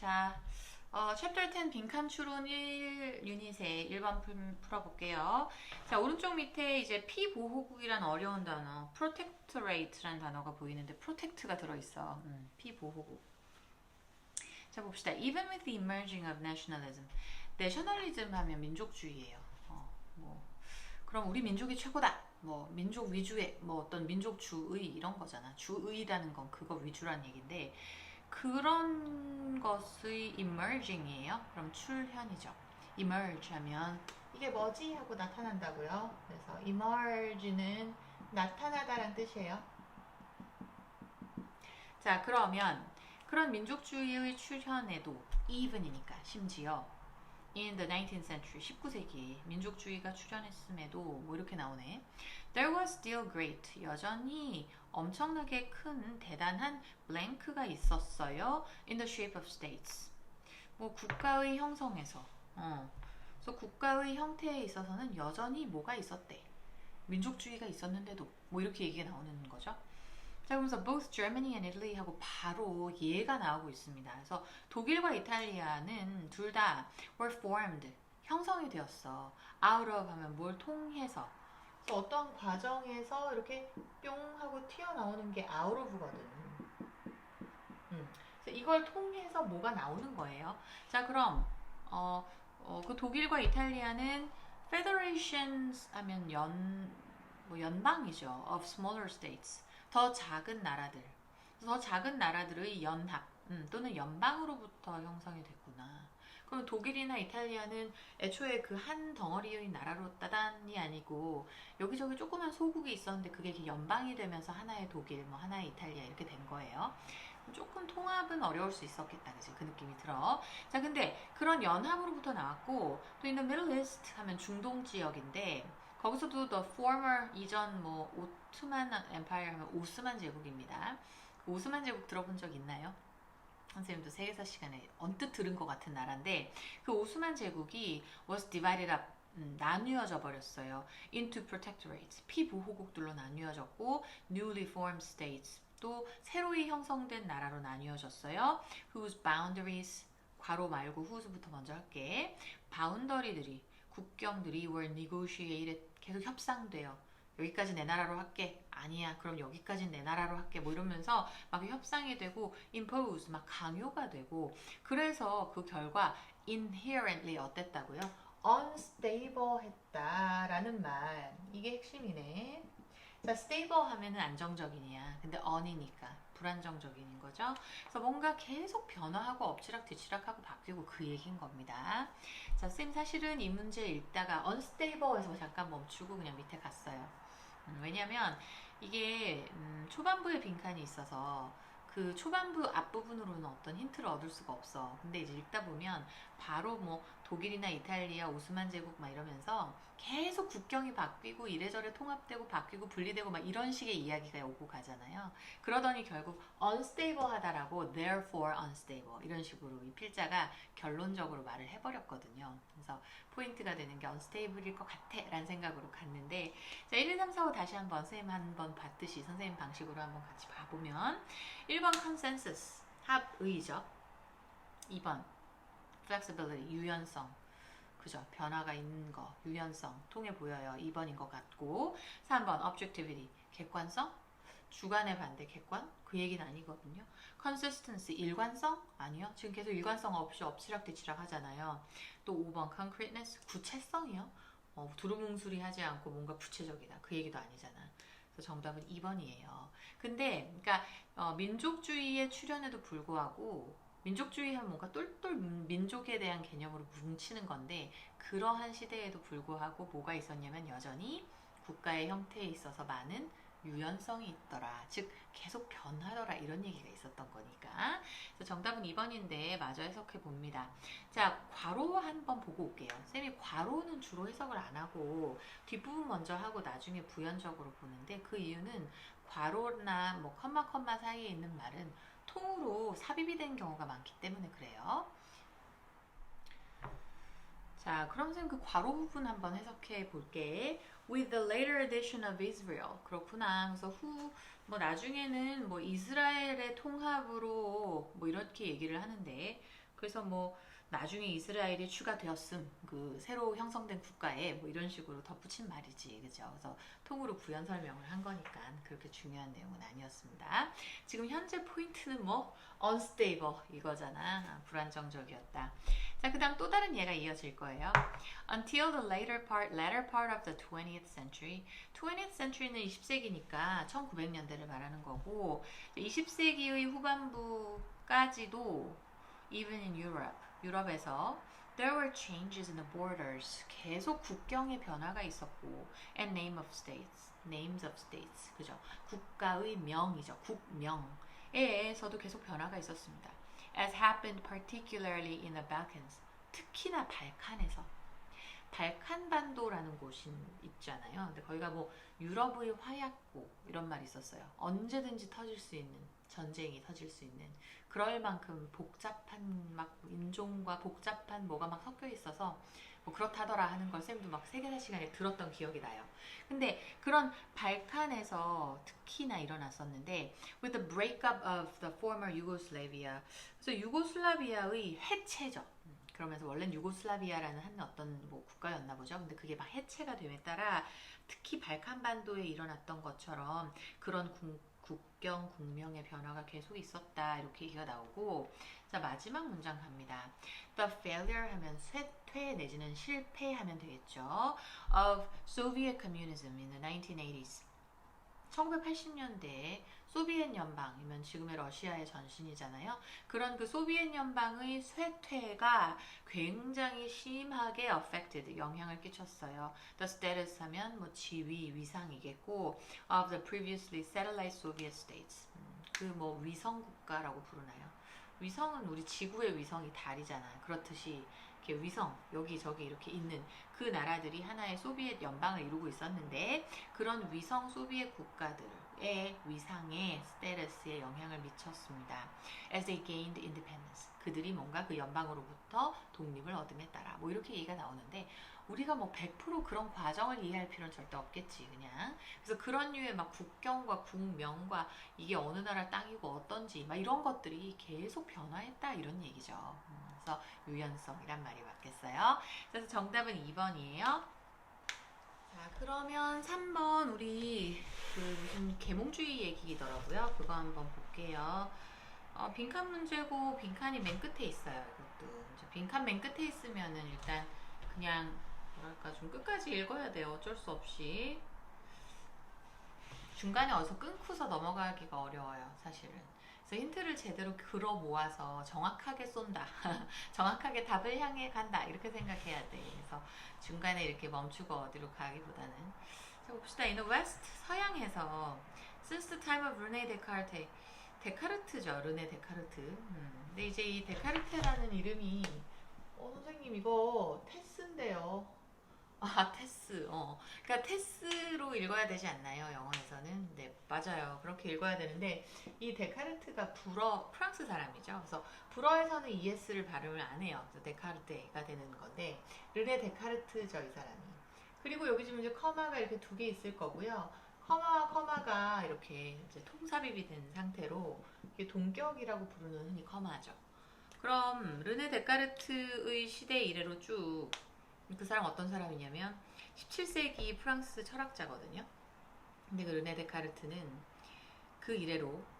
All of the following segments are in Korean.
자, 챕터 10 빈칸 추론 1 유닛의 1번 풀어볼게요. 자, 오른쪽 밑에 이제 피보호국이란 어려운 단어, protectorate라는 단어가 보이는데 protect가 들어있어. 피보호국. 자, 봅시다. Even with the emerging of nationalism. 내셔널리즘 하면 민족주의예요. 그럼 우리 민족이 최고다. 뭐 민족 위주의 뭐 어떤 민족주의 이런 거잖아. 주의라는 건 그거 위주란 얘기인데 그런 것의 emerging이에요. 그럼 출현이죠. emerge 하면 이게 뭐지? 하고 나타난다고요. 그래서 emerge는 나타나다란 뜻이에요. 자, 그러면 그런 민족주의의 출현에도 even이니까 심지어 in the 19th century, 19세기에 민족주의가 출현했음에도 뭐 이렇게 나오네. There was still great, 여전히 엄청나게 큰 대단한 blank가 있었어요. In the shape of states. 뭐 국가의 형성에서, 그래서 국가의 형태에 있어서는 여전히 뭐가 있었대. 민족주의가 있었는데도 뭐 이렇게 얘기가 나오는 거죠. 자, 그러면서 both Germany and Italy 하고 바로 얘가 나오고 있습니다. 그래서 독일과 이탈리아는 둘 다 were formed, 형성이 되었어. out of 하면 뭘 통해서. 그래서 어떤 과정에서 이렇게 뿅 하고 튀어나오는 게 out of거든. 그래서 이걸 통해서 뭐가 나오는 거예요. 자, 그럼 그 독일과 이탈리아는 federations 하면 연방이죠. of smaller states. 더 작은 나라들, 더 작은 나라들의 연합 또는 연방으로부터 형성이 됐구나. 그럼 독일이나 이탈리아는 애초에 그 한 덩어리의 나라로 따단이 아니고 여기저기 조그만 소국이 있었는데 그게 이렇게 연방이 되면서 하나의 독일, 뭐 하나의 이탈리아 이렇게 된 거예요. 조금 통합은 어려울 수 있었겠다, 그지? 그 느낌이 들어. 자, 근데 그런 연합으로부터 나왔고 또 in the Middle East 하면 중동 지역인데 거기서도 the former 이전 뭐 오트만 엠파이어 하면 오스만 제국입니다. 오스만 제국 들어본 적 있나요? 선생님도 세계사 시간에 언뜻 들은 것 같은 나라인데 그 오스만 제국이 was divided up 나뉘어져 버렸어요. into protectorates 피보호국들로 나뉘어졌고 newly formed states 또 새로이 형성된 나라로 나뉘어졌어요. whose boundaries 괄호 말고 whose부터 먼저 할게. 바운더리들이 국경들이 were negotiated 계속 협상돼요. 여기까지 내 나라로 할게. 아니야. 그럼 여기까지 내 나라로 할게. 뭐 이러면서 막 협상이 되고 impose 막 강요가 되고 그래서 그 결과 inherently 어땠다고요? unstable 했다라는 말. 이게 핵심이네. 자, stable 하면은 안정적이냐. 근데 un이니까 불안정적인 거죠. 그래서 뭔가 계속 변화하고 엎치락뒤치락하고 바뀌고 그 얘기인 겁니다. 자, 쌤 사실은 이 문제 읽다가 unstable에서 잠깐 멈추고 그냥 밑에 갔어요. 왜냐면 이게 초반부에 빈칸이 있어서 그 초반부 앞부분으로는 어떤 힌트를 얻을 수가 없어. 근데 이제 읽다 보면 바로 뭐 독일이나 이탈리아, 오스만 제국 막 이러면서 계속 국경이 바뀌고 이래저래 통합되고 바뀌고 분리되고 막 이런 식의 이야기가 오고 가잖아요. 그러더니 결국 unstable 하다라고 therefore unstable 이런 식으로 이 필자가 결론적으로 말을 해버렸거든요. 그래서 포인트가 되는 게 unstable일 것 같아 라는 생각으로 갔는데 자, 1, 2, 3, 4, 5 다시 한번 선생님 한번 봤듯이 선생님 방식으로 한번 같이 봐보면 1번 consensus 합의죠. 2번 flexibility 유연성 그죠? 변화가 있는 거 유연성 통해 보여요. 2번인 것 같고 3번 objectivity 객관성 주관의 반대 객관? 그 얘기는 아니거든요. consistency 일관성? 아니요. 지금 계속 일관성 없이 엎치락뒤치락 하잖아요. 또 5번 concreteness 구체성이요. 두루뭉술이 하지 않고 뭔가 구체적이다. 그 얘기도 아니잖아. 그래서 정답은 2번이에요. 근데 그러니까 민족주의의 출현에도 불구하고 민족주의 하면 뭔가 똘똘 민족에 대한 개념으로 뭉치는 건데 그러한 시대에도 불구하고 뭐가 있었냐면 여전히 국가의 형태에 있어서 많은 유연성이 있더라. 즉 계속 변하더라. 이런 얘기가 있었던 거니까. 그래서 정답은 2번인데 마저 해석해 봅니다. 자, 괄호 한번 보고 올게요. 쌤이 괄호는 주로 해석을 안 하고 뒷부분 먼저 하고 나중에 부연적으로 보는데 그 이유는 괄호나 뭐 컴마 사이에 있는 말은 통으로 삽입이 된 경우가 많기 때문에 그래요. 자, 그럼 쌤 그 괄호 부분 한번 해석해 볼게. With the later addition of Israel. 그렇구나. 그래서 뭐 나중에는 뭐 이스라엘의 통합으로 뭐 이렇게 얘기를 하는데 그래서 뭐 나중에 이스라엘이 추가되었음 그 새로 형성된 국가에 뭐 이런 식으로 덧붙인 말이지, 그죠? 그래서 통으로 부연 설명을 한 거니까 그렇게 중요한 내용은 아니었습니다. 지금 현재 포인트는 뭐 unstable 이거잖아. 불안정적이었다. 자, 그다음 또 다른 예가 이어질 거예요. Until the latter part of the 20th century. 20th century는 20세기니까 1900년대를 말하는 거고 20세기의 후반부까지도 even in Europe, 유럽에서 there were changes in the borders. 계속 국경의 변화가 있었고 and names of states. 그죠? 국가의 명이죠. 국명에서도 계속 변화가 있었습니다. As happened particularly in the Balkans. 특히나 발칸에서. 발칸반도라는 곳이 있잖아요. 근데 거기가 뭐 유럽의 화약고 이런 말이 있었어요. 언제든지 터질 수 있는 전쟁이 터질 수 있는 그럴 만큼 복잡한 막 인종과 복잡한 뭐가 막 섞여 있어서 뭐 그렇다더라 하는 걸 쌤도 막 세계사 시간에 들었던 기억이 나요. 근데 그런 발칸에서 특히나 일어났었는데 with the breakup of the former Yugoslavia. 그래서 유고슬라비아의 해체죠. 그러면서 원래는 유고슬라비아라는 한 어떤 뭐 국가였나 보죠. 근데 그게 막 해체가 됨에 따라 특히 발칸반도에 일어났던 것처럼 그런 국경, 국명의 변화가 계속 있었다. 이렇게 얘기가 나오고 자 마지막 문장 갑니다. The failure 하면 쇠퇴 내지는 실패하면 되겠죠. Of Soviet communism in the 1980s. 1980년대에 소비에트 연방이면 지금의 러시아의 전신이잖아요. 그런 그 소비에트 연방의 쇠퇴가 굉장히 심하게 affected, 영향을 끼쳤어요. The status 하면 뭐 지위, 위상이겠고 of the previously satellite Soviet states. 그 뭐 위성 국가라고 부르나요? 위성은 우리 지구의 위성이 달이잖아요. 그렇듯이 이렇게 위성 여기저기 이렇게 있는 그 나라들이 하나의 소비에트 연방을 이루고 있었는데 그런 위성 소비에트 국가들의 위상에 스테레스에 영향을 미쳤습니다. As they gained independence. 그들이 뭔가 그 연방으로부터 독립을 얻음에 따라 뭐 이렇게 얘기가 나오는데 우리가 뭐 100% 그런 과정을 이해할 필요는 절대 없겠지 그냥. 그래서 그런 류의 막 국경과 국명과 이게 어느 나라 땅이고 어떤지 막 이런 것들이 계속 변화했다 이런 얘기죠. 그래서 유연성이란 말이 맞겠어요. 그래서 정답은 2번이에요. 자, 그러면 3번 우리 그 무슨 계몽주의 얘기더라고요. 그거 한번 볼게요. 빈칸 문제고 빈칸이 맨 끝에 있어요. 이것도 빈칸 맨 끝에 있으면은 일단 그냥 뭐랄까 좀 끝까지 읽어야 돼요. 어쩔 수 없이. 중간에 어디서 끊고서 넘어가기가 어려워요. 사실은. 그래서 힌트를 제대로 걸어 모아서 정확하게 쏜다. 정확하게 답을 향해 간다. 이렇게 생각해야 돼. 그래서 중간에 이렇게 멈추고 어디로 가기보다는. 자, 봅시다. In the West, 서양에서 since the time of René Descartes. 데카르트죠. 르네 데카르트. 근데 이제 이 데카르테라는 이름이 선생님 이거 테스인데요. 아, 테스. 그러니까 테스로 읽어야 되지 않나요? 영어에서는. 네, 맞아요. 그렇게 읽어야 되는데 이 데카르트가 프랑스 사람이죠. 그래서 불어에서는 ES를 발음을 안 해요. 그래서 데카르테가 되는 건데 르네 데카르트죠, 이 사람이. 그리고 여기 지금 이제 커마가 이렇게 두 개 있을 거고요. 커마와 커마가 이렇게 이제 통삽입이 된 상태로 이게 동격이라고 부르는 흔히 커마죠. 그럼 르네 데카르트의 시대 이래로 쭉 그 사람 어떤 사람이냐면 17세기 프랑스 철학자거든요. 근데 그 르네 데카르트는 그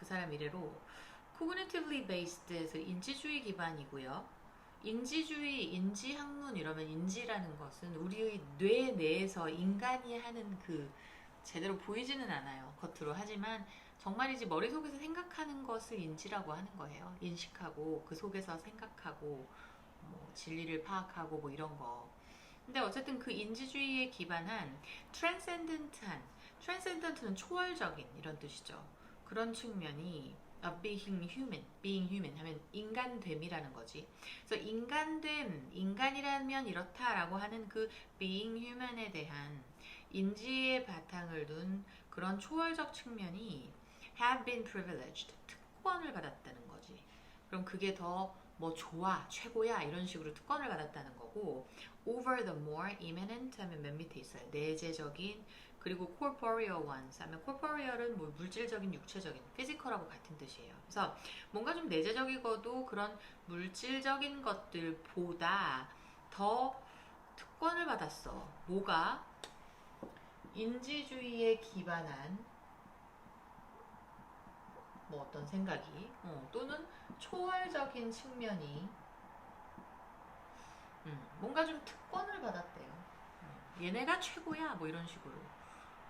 사람 이래로 cognitively based에서 인지주의 기반이고요. 인지학문 이러면 인지라는 것은 우리의 뇌 내에서 인간이 하는 그 제대로 보이지는 않아요. 겉으로. 하지만 정말이지 머릿속에서 생각하는 것을 인지라고 하는 거예요. 인식하고 그 속에서 생각하고 뭐 진리를 파악하고 뭐 이런 거. 근데 어쨌든 그 인지주의에 기반한 transcendent는 초월적인 이런 뜻이죠. 그런 측면이 being human 하면 인간됨이라는 거지. 그래서 인간이라면 이렇다라고 하는 그 being human에 대한 인지의 바탕을 둔 그런 초월적 측면이 have been privileged, 특권을 받았다는 거지. 그럼 그게 더 뭐 좋아, 최고야 이런 식으로 특권을 받았다는 거고 over the more immanent 하면 맨 밑에 있어요. 내재적인 그리고 corporeal ones 하면 corporeal은 뭐 물질적인, 육체적인, physical하고 같은 뜻이에요. 그래서 뭔가 좀 내재적이고도 그런 물질적인 것들보다 더 특권을 받았어. 뭐가? 인지주의에 기반한 뭐 어떤 생각이 또는 초월적인 측면이 뭔가 좀 특권을 받았대요. 얘네가 최고야 뭐 이런 식으로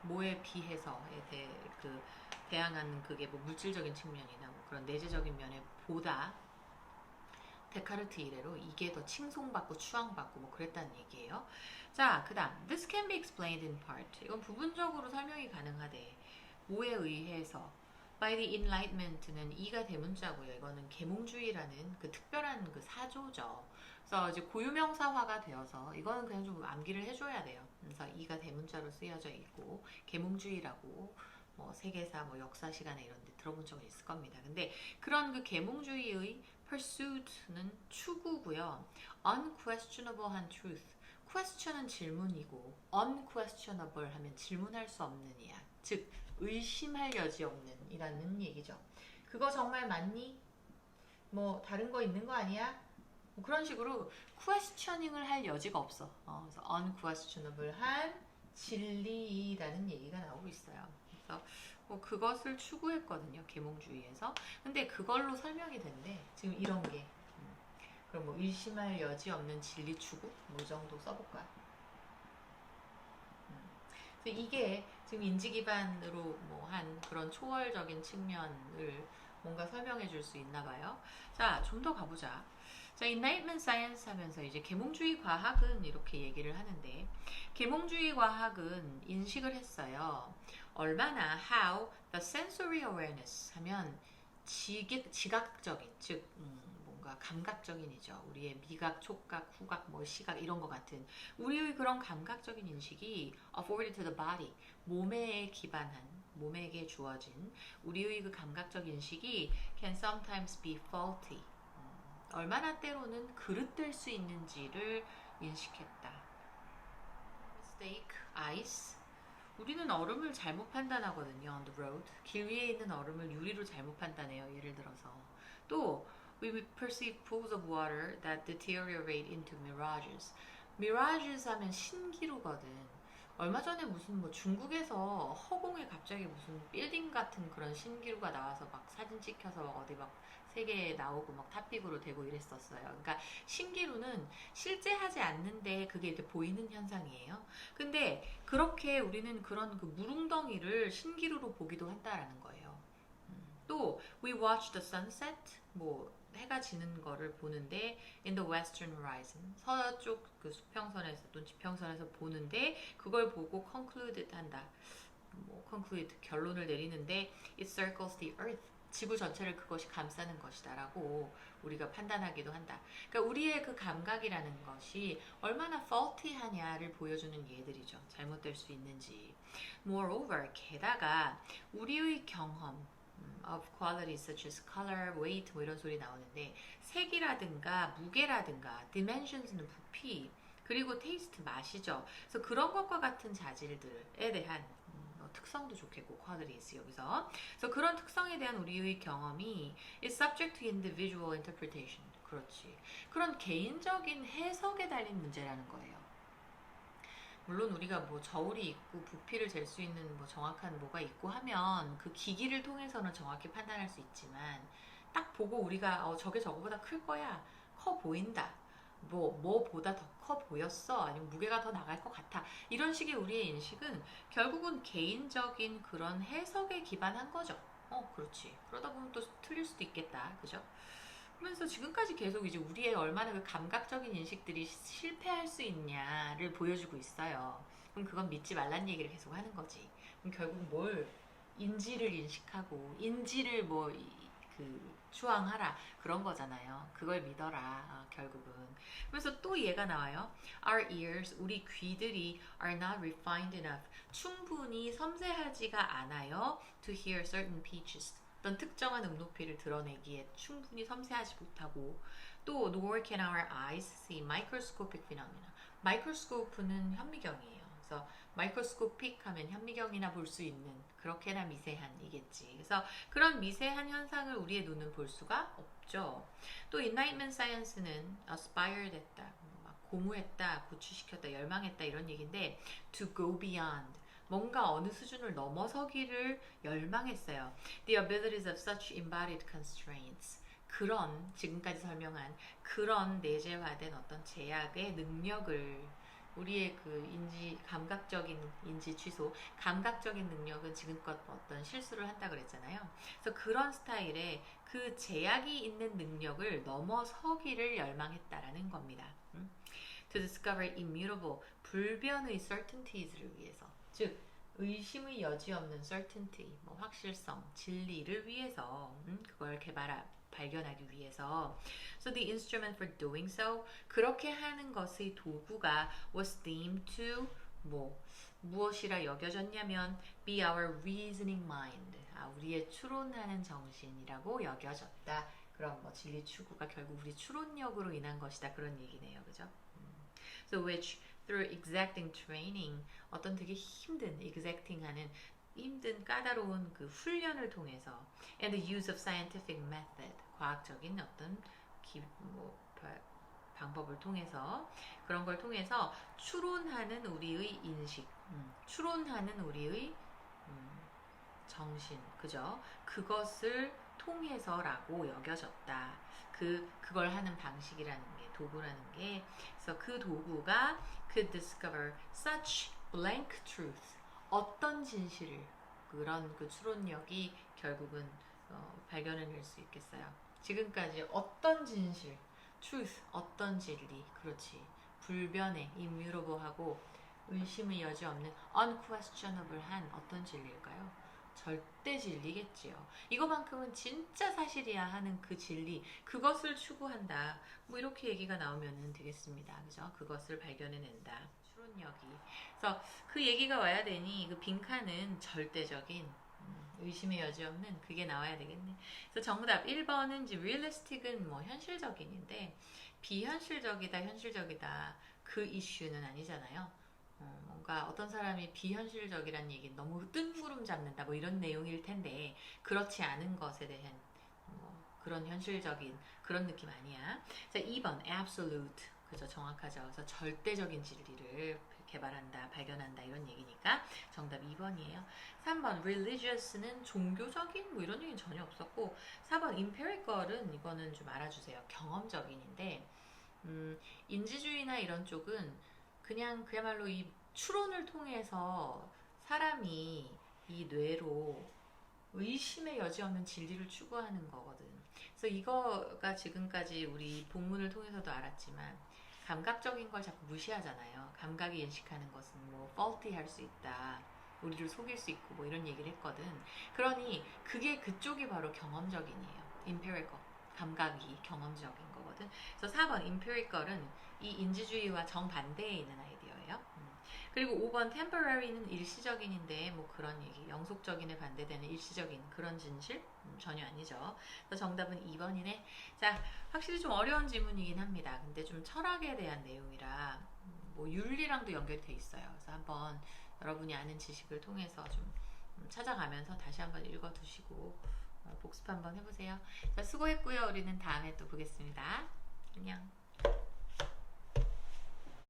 뭐에 비해서에 대항하는 그게 뭐 물질적인 측면이나 뭐 그런 내재적인 면에 보다 데카르트 이래로 이게 더 칭송받고 추앙받고 뭐 그랬다는 얘기예요. 자, 그 다음 This can be explained in part. 이건 부분적으로 설명이 가능하대. 뭐에 의해서 By the Enlightenment는 이가 대문자고요. 이거는 계몽주의라는 그 특별한 그 사조죠. 그래서 이제 고유명사화가 되어서 이거는 그냥 좀 암기를 해줘야 돼요. 그래서 이가 대문자로 쓰여져 있고 계몽주의라고 뭐 세계사, 뭐 역사 시간에 이런 데 들어본 적은 있을 겁니다. 근데 그런 그 계몽주의의 pursuit는 추구고요. unquestionable한 truth. question은 질문이고 unquestionable 하면 질문할 수 없는 이야. 즉 의심할 여지 없는 이라는 얘기죠. 그거 정말 맞니? 뭐 다른 거 있는 거 아니야? 뭐 그런 식으로 questioning을 할 여지가 없어. 그래서 unquestionable한 진리라는 얘기가 나오고 있어요. 그래서 뭐 그것을 추구했거든요. 계몽주의에서. 근데 그걸로 설명이 된대. 지금 이런 게. 그럼 뭐 의심할 여지 없는 진리 추구? 뭐 이 정도 써볼까? 그래서 이게 지금 인지 기반으로 뭐 한 그런 초월적인 측면을 뭔가 설명해 줄 수 있나 봐요. 자, 좀 더 가보자. 자, Enlightenment Science 하면서 이제 계몽주의 과학은 이렇게 얘기를 하는데, 계몽주의 과학은 인식을 했어요. 얼마나 how the sensory awareness 하면 지각적인, 즉 뭔가 감각적인이죠. 우리의 미각, 촉각, 후각, 뭐 시각 이런 것 같은 우리의 그런 감각적인 인식이 afforded to the body, 몸에 기반한, 몸에게 주어진 우리의 그 감각적 인식이 can sometimes be faulty. 얼마나 때로는 그릇될 수 있는지를 인식했다. Mistake, ice. 우리는 얼음을 잘못 판단하거든요. On the road. 길 위에 있는 얼음을 유리로 잘못 판단해요. 예를 들어서. 또 we perceive pools of water that deteriorate into mirages. mirages 하면 신기루거든. 얼마 전에 무슨 뭐 중국에서 허공에 갑자기 무슨 빌딩 같은 그런 신기루가 나와서 막 사진 찍혀서 어디 막 세계에 나오고 막 탑픽으로 되고 이랬었어요. 그러니까 신기루는 실제 하지 않는데 그게 이렇게 보이는 현상이에요. 근데 그렇게 우리는 그런 그 물웅덩이를 신기루로 보기도 한다라는 거예요. 또 we watch the sunset 뭐 해가 지는 거를 보는데 in the western horizon 서쪽 그 수평선에서 또는 지평선에서 보는데 그걸 보고 conclude 한다. 뭐 conclude 결론을 내리는데 it circles the earth 지구 전체를 그것이 감싸는 것이다라고 우리가 판단하기도 한다. 그러니까 우리의 그 감각이라는 것이 얼마나 faulty하냐를 보여주는 예들이죠. 잘못될 수 있는지. Moreover, 게다가 우리의 경험 of qualities such as color, weight 뭐 이런 소리 나오는데 색이라든가 무게라든가 dimensions는 부피 그리고 taste 맛이죠. 그래서 그런 것과 같은 자질들에 대한 특성도 좋겠고 qualities 여기서 그래서 그런 특성에 대한 우리의 경험이 is subject to individual interpretation. 그렇지. 그런 개인적인 해석에 달린 문제라는 거예요. 물론 우리가 뭐 저울이 있고 부피를 잴 수 있는 뭐 정확한 뭐가 있고 하면 그 기기를 통해서는 정확히 판단할 수 있지만 딱 보고 우리가 저게 저거보다 클 거야. 커 보인다. 뭐보다 더 커 보였어. 아니면 무게가 더 나갈 것 같아. 이런 식의 우리의 인식은 결국은 개인적인 그런 해석에 기반한 거죠. 그렇지. 그러다 보면 또 틀릴 수도 있겠다. 그죠? 그러면서 지금까지 계속 이제 우리의 얼마나 그 감각적인 인식들이 실패할 수 있냐를 보여주고 있어요. 그럼 그건 믿지 말란 얘기를 계속 하는 거지. 그럼 결국 뭘 인지를 인식하고 인지를 뭐 추앙하라 그런 거잖아요. 그걸 믿어라 결국은. 그래서 또 얘가 나와요. Our ears, 우리 귀들이 are not refined enough. 충분히 섬세하지가 않아요. To hear certain pitches. 어떤 특정한 음높이를 드러내기에 충분히 섬세하지 못하고 또 nor can our eyes see microscopic phenomena. 마이크로스코프는 현미경이에요. 그래서 마이크로스코픽 하면 현미경이나 볼 수 있는 그렇게나 미세한이겠지. 그래서 그런 미세한 현상을 우리의 눈은 볼 수가 없죠. 또 Enlightenment Science는 aspired 했다, 막 고무했다, 구취시켰다, 열망했다 이런 얘기인데 to go beyond, 뭔가 어느 수준을 넘어서기를 열망했어요. The abilities of such embodied constraints, 그런 지금까지 설명한 그런 내재화된 어떤 제약의 능력을, 우리의 그 인지, 감각적인 인지 취소, 감각적인 능력은 지금껏 어떤 실수를 한다 그랬잖아요. 그래서 그런 스타일의 그 제약이 있는 능력을 넘어서기를 열망했다라는 겁니다. To discover immutable, 불변의 certainties를 위해서, 즉 의심의 여지 없는 certainty, 뭐 확실성, 진리를 위해서 그걸 발견하기 위해서. So the instrument for doing so, 그렇게 하는 것의 도구가 was deemed to, 무엇이라 여겨졌냐면 be our reasoning mind, 우리의 추론하는 정신이라고 여겨졌다. 그럼 뭐 진리 추구가 결국 우리 추론력으로 인한 것이다, 그런 얘기네요, 그죠? So which through exacting training, 어떤 되게 힘든 exacting하는 힘든 까다로운 그 훈련을 통해서 and the use of scientific method, 과학적인 어떤 방법을 통해서, 그런 걸 통해서 추론하는 우리의 인식, 추론하는 우리의 정신, 그죠? 그것을 통해서라고 여겨졌다. 그걸 하는 방식이라는 게, 도구라는 게. 그래서 그 도구가 could discover such blank truth, 어떤 진실을, 그런 그 추론력이 결국은 발견해낼 수 있겠어요. 지금까지 어떤 진실, truth, 어떤 진리, 그렇지, 불변의 immutable하고 의심의 여지 없는 unquestionable한 어떤 진리일까요? 절대 진리겠지요. 이거만큼은 진짜 사실이야 하는 그 진리, 그것을 추구한다, 뭐 이렇게 얘기가 나오면 되겠습니다. 그죠? 그것을 발견해낸다, 추론력이. 그래서 그 얘기가 와야 되니 그 빈칸은 절대적인, 의심의 여지 없는, 그게 나와야 되겠네. 그래서 정답 1번은 이제 realistic은 뭐 현실적인인데 비현실적이다, 현실적이다, 그 이슈는 아니잖아요. 뭔가 어떤 사람이 비현실적이란 얘기는 너무 뜬구름 잡는다, 뭐 이런 내용일 텐데 그렇지 않은 것에 대한 그런 현실적인 그런 느낌 아니야. 자, 2번 absolute, 그죠? 정확하죠. 그래서 절대적인 진리를 개발한다, 발견한다, 이런 얘기니까 정답 2번이에요. 3번 religious는 종교적인, 뭐 이런 얘기는 전혀 없었고, 4번 empirical은 이거는 좀 알아주세요. 경험적인인데 인지주의나 이런 쪽은 그냥 그야말로 이 추론을 통해서 사람이 이 뇌로 의심의 여지 없는 진리를 추구하는 거거든. 그래서 이거가 지금까지 우리 본문을 통해서도 알았지만 감각적인 걸 자꾸 무시하잖아요. 감각이 인식하는 것은 뭐 faulty 할 수 있다, 우리를 속일 수 있고 뭐 이런 얘기를 했거든. 그러니 그게 그쪽이 바로 경험적인이에요. empirical, 감각이 경험적인 거거든. 그래서 4번 empirical은 이 인지주의와 정반대에 있는 아이디어예요. 그리고 5번 temporary는 일시적인인데 뭐 그런 얘기, 영속적인에 반대되는 일시적인 그런 진실? 전혀 아니죠. 그래서 정답은 2번이네. 자, 확실히 좀 어려운 질문이긴 합니다. 근데 좀 철학에 대한 내용이라 뭐 윤리랑도 연결돼 있어요. 그래서 한번 여러분이 아는 지식을 통해서 좀 찾아가면서 다시 한번 읽어두시고 복습 한번 해보세요. 자, 수고했고요. 우리는 다음에 또 보겠습니다. 안녕.